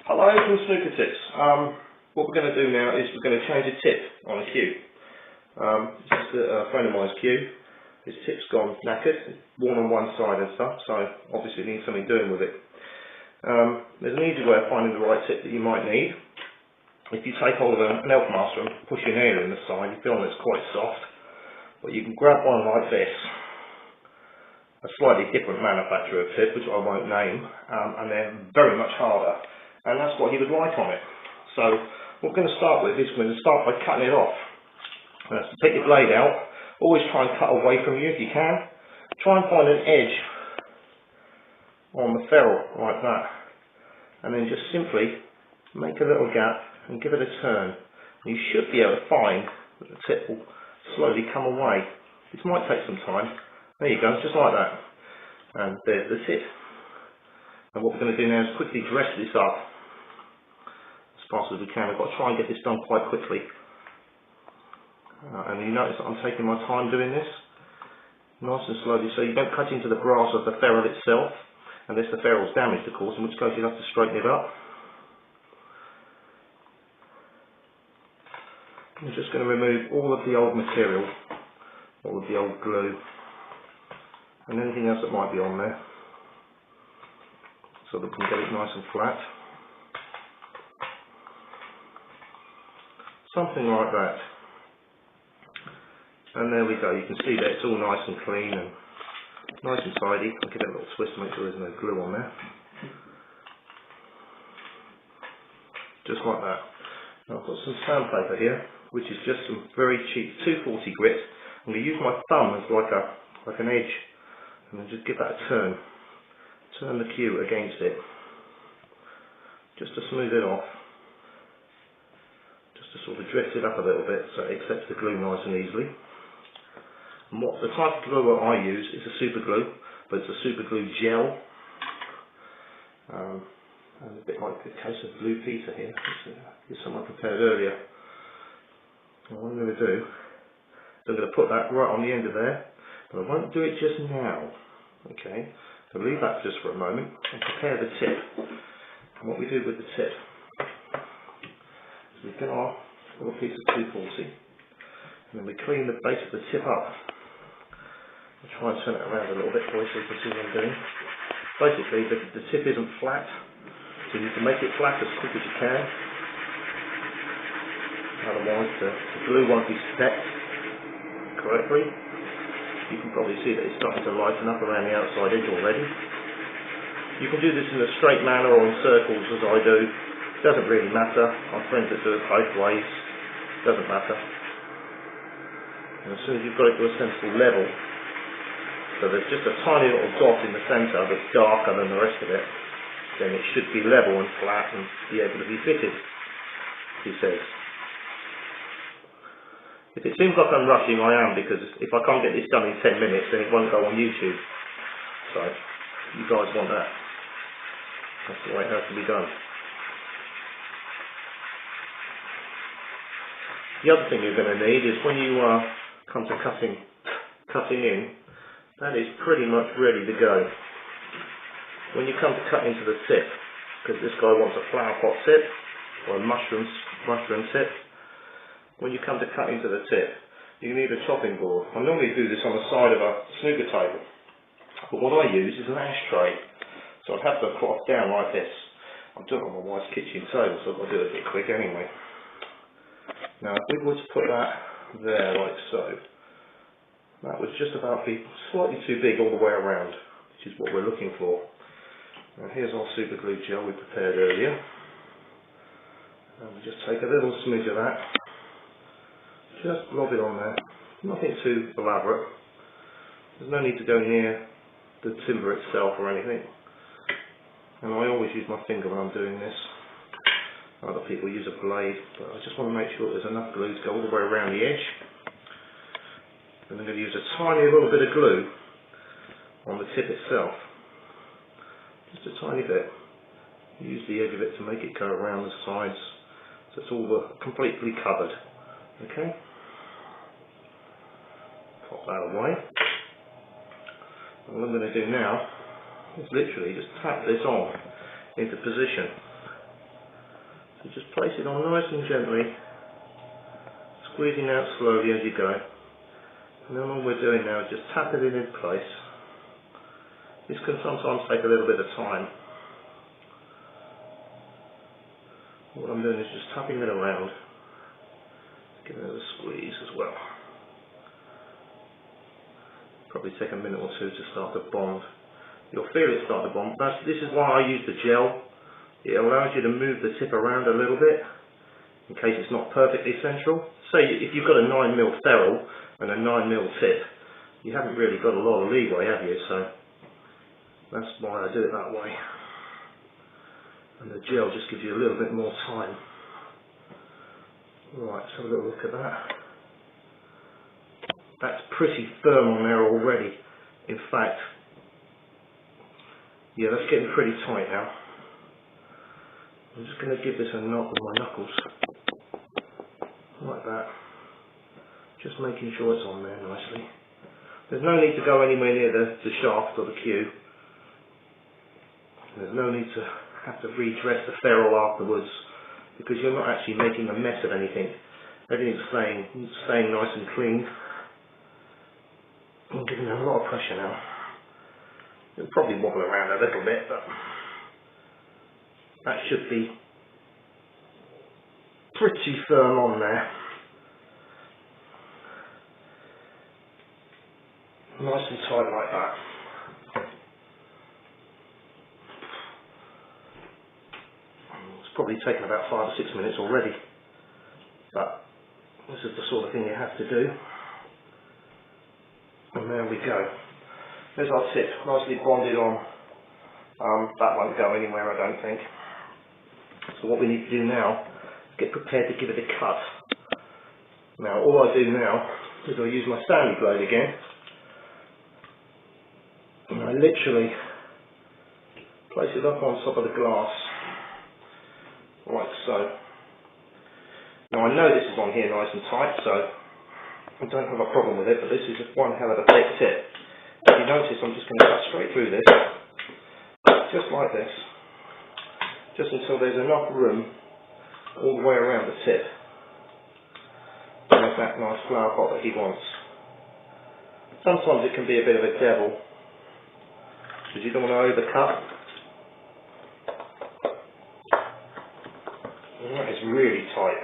Hello from Snooker Tips. What we're going to do now is we're going to change a tip on a cue. This is a friend of mine's cue. His tip's gone knackered, it's worn on one side and stuff, so obviously it needs something doing with it. There's an easy way of finding the right tip that you might need. If you take hold of an elf master and push your nail in the side, you feel it's quite soft, but you can grab one like this, a slightly different manufacturer of tip, which I won't name, and they're very much harder. And that's what he would like on it. So what we're going to start with is we're going to start by cutting it off. So take your blade out. Always try and cut away from you if you can. Try and find an edge on the ferrule like that. And then just simply make a little gap and give it a turn. And you should be able to find that the tip will slowly come away. This might take some time. There you go, just like that. And there's the tip. And what we're going to do now is quickly dress this up as fast as we can. We've got to try and get this done quite quickly. And you notice that I'm taking my time doing this, nice and slowly, so you don't cut into the brass of the ferrule itself, unless the ferrule's damaged, of course, in which case you'll have to straighten it up. I'm just going to remove all of the old material, all of the old glue, and anything else that might be on there, so that we can get it nice and flat. Something like that. And there we go, you can see that it's all nice and clean and nice and tidy. I'll give it a little twist to make sure there's no glue on there. Just like that. Now I've got some sandpaper here, which is just some very cheap 240 grit. I'm going to use my thumb as like an edge, and then just give that a turn. Turn the cue against it, just to smooth it off. Just to sort of drift it up a little bit so it accepts the glue nice and easily. And what the type of glue that I use is a super glue, but it's a super glue gel. And a bit like a case of Blue Peter here. This is something I prepared earlier. And what I'm going to do is I'm going to put that right on the end of there, but I won't do it just now. Okay, so leave that just for a moment and prepare the tip. And what we do with the tip is we get our little piece of 240 and then we clean the base of the tip up. I'll try and turn it around a little bit for you so you can see what I'm doing. Basically, the tip isn't flat, so you need to make it flat as quick as you can. Otherwise, the glue won't be set correctly. You can probably see that it's starting to lighten up around the outside edge already. You can do this in a straight manner or in circles as I do. Doesn't really matter. I've friends that do it both ways. Doesn't matter. And as soon as you've got it to a sensible level, so there's just a tiny little dot in the centre that's darker than the rest of it, then it should be level and flat and be able to be fitted, he says. If it seems like I'm rushing, I am, because if I can't get this done in 10 minutes, then it won't go on YouTube. So, you guys want that. That's the way it has to be done. The other thing you're going to need is when you come to cutting in, that is pretty much ready to go. When you come to cut into the tip, because this guy wants a flower pot tip, or a mushroom tip, when you come to cut into the tip, you need a chopping board. I normally do this on the side of a snooker table, but what I use is an ashtray. So I'd have the cloth down like this. I'll do it on my wife's kitchen table, so I'll do it a bit quick anyway. Now if we were to put that there like so, that would just about be slightly too big all the way around, which is what we're looking for. Now here's our super glue gel we prepared earlier. And we just take a little smidge of that. Just lob it on there, nothing too elaborate. There's no need to go near the timber itself or anything. And I always use my finger when I'm doing this. Other people use a blade, but I just want to make sure there's enough glue to go all the way around the edge. And I'm going to use a tiny little bit of glue on the tip itself. Just a tiny bit. Use the edge of it to make it go around the sides, so it's all completely covered. Okay? Pop that away. And what I'm going to do now is literally just tap this on into position. You just place it on nice and gently, squeezing out slowly as you go. And then all we're doing now is just tapping it in place. This can sometimes take a little bit of time. What I'm doing is just tapping it around, giving it a squeeze as well. Probably take a minute or two to start to bond. You'll feel it start to bond. This is why I use the gel. It allows you to move the tip around a little bit in case it's not perfectly central. Say if you've got a 9mm ferrule and a 9mm tip, you haven't really got a lot of leeway, have you? So that's why I do it that way. And the gel just gives you a little bit more time. Right, let's have a little look at that. That's pretty firm on there already. In fact, yeah, that's getting pretty tight now. I'm just going to give this a knock with my knuckles. Like that. Just making sure it's on there nicely. There's no need to go anywhere near the shaft or the cue. There's no need to have to redress the ferrule afterwards, because you're not actually making a mess of anything. Everything's staying nice and clean. I'm giving it a lot of pressure now. It'll probably wobble around a little bit, but that should be pretty firm on there. Nice and tight like that. It's probably taken about 5 or 6 minutes already, but this is the sort of thing you have to do. And there we go. There's our tip, nicely bonded on. That won't go anywhere, I don't think. So what we need to do now is get prepared to give it a cut. Now all I do now is I use my Stanley blade again, and I literally place it up on top of the glass, like so. Now I know this is on here nice and tight, so I don't have a problem with it, but this is just one hell of a thick tip. If you notice, I'm just going to cut straight through this, just like this, just until there's enough room all the way around the tip to make that nice flower pot that he wants. Sometimes it can be a bit of a devil, because you don't want to overcut. And that is really tight,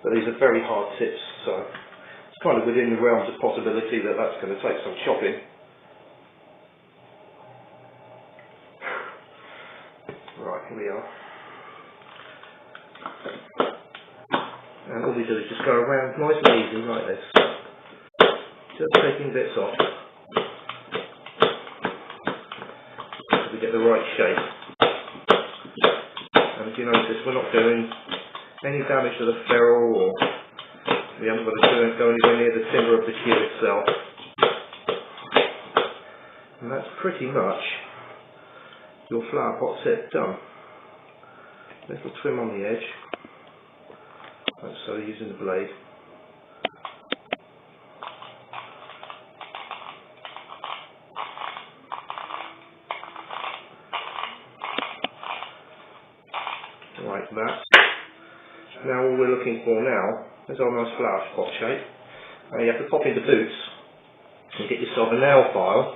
but these are very hard tips, so it's kind of within the realms of possibility that that's going to take some chopping. Right, here we are. And all we do is just go around nice and easy like this, just taking bits off so we get the right shape. And if you notice, we're not doing any damage to the ferrule, or we haven't got to go anywhere near the timber of the cue itself. And that's pretty much your flower pot tip done. Little trim on the edge, like so, using the blade. Like that. Now all we're looking for now is our nice flower pot shape. Now you have to pop into Boots and get yourself a nail file,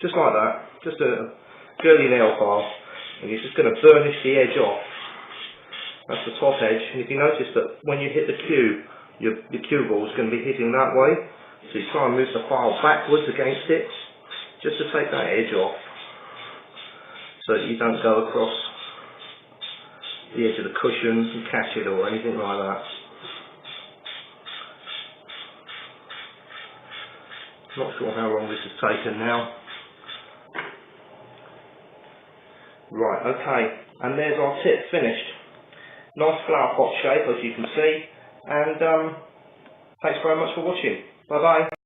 just like that, just a girly nail file, and you're just going to burnish the edge off. That's the top edge, and if you notice that when you hit the cue, your cue ball is going to be hitting that way, so you try and move the file backwards against it, just to take that edge off, so that you don't go across the edge of the cushion and catch it or anything like that. Not sure how long this has taken now. Right, okay, and there's our tip finished. Nice flower pot shape, as you can see, and thanks very much for watching. Bye bye.